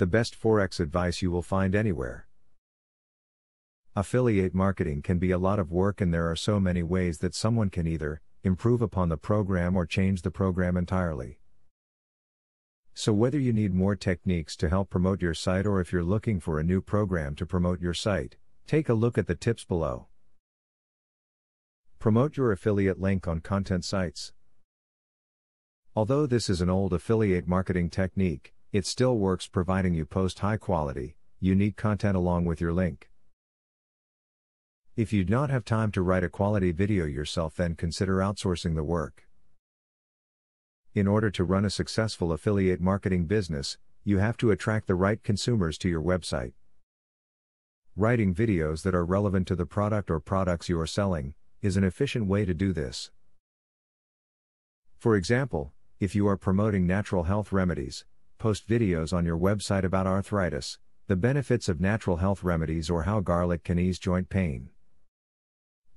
the best Forex advice you will find anywhere. Affiliate marketing can be a lot of work, and there are so many ways that someone can either improve upon the program or change the program entirely. So whether you need more techniques to help promote your site, or if you're looking for a new program to promote your site, take a look at the tips below. Promote your affiliate link on content sites. Although this is an old affiliate marketing technique, it still works, providing you post high quality, unique content along with your link. If you do not have time to write a quality video yourself, then consider outsourcing the work. In order to run a successful affiliate marketing business, you have to attract the right consumers to your website. Writing videos that are relevant to the product or products you are selling is an efficient way to do this. For example, if you are promoting natural health remedies, post videos on your website about arthritis, the benefits of natural health remedies, or how garlic can ease joint pain.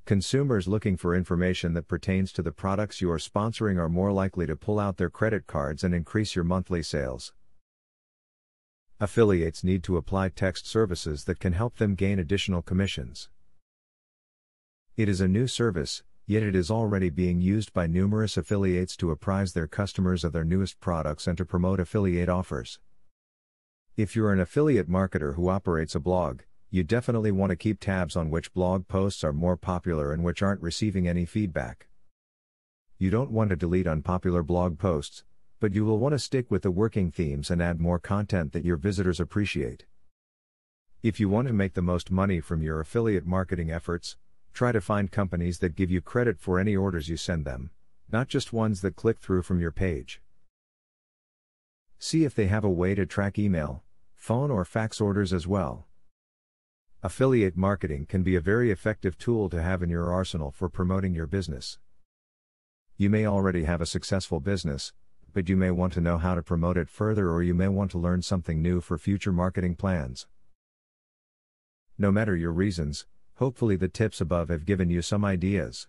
Consumers looking for information that pertains to the products you are sponsoring are more likely to pull out their credit cards and increase your monthly sales. Affiliates need to apply text services that can help them gain additional commissions. It is a new service, yet it is already being used by numerous affiliates to apprise their customers of their newest products and to promote affiliate offers. If you're an affiliate marketer who operates a blog, you definitely want to keep tabs on which blog posts are more popular and which aren't receiving any feedback. You don't want to delete unpopular blog posts, but you will want to stick with the working themes and add more content that your visitors appreciate. If you want to make the most money from your affiliate marketing efforts, try to find companies that give you credit for any orders you send them, not just ones that click through from your page. See if they have a way to track email, phone, or fax orders as well. Affiliate marketing can be a very effective tool to have in your arsenal for promoting your business. You may already have a successful business, but you may want to know how to promote it further, or you may want to learn something new for future marketing plans. No matter your reasons, hopefully the tips above have given you some ideas.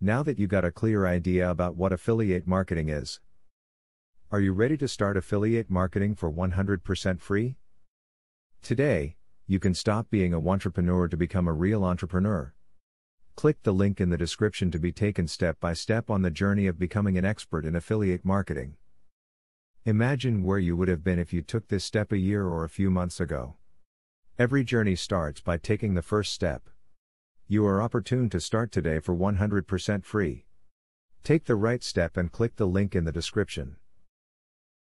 Now that you got a clear idea about what affiliate marketing is, are you ready to start affiliate marketing for 100% free? Today, you can stop being a wantrepreneur to become a real entrepreneur. Click the link in the description to be taken step by step on the journey of becoming an expert in affiliate marketing. Imagine where you would have been if you took this step a year or a few months ago. Every journey starts by taking the first step. You are opportune to start today for 100% free. Take the right step and click the link in the description.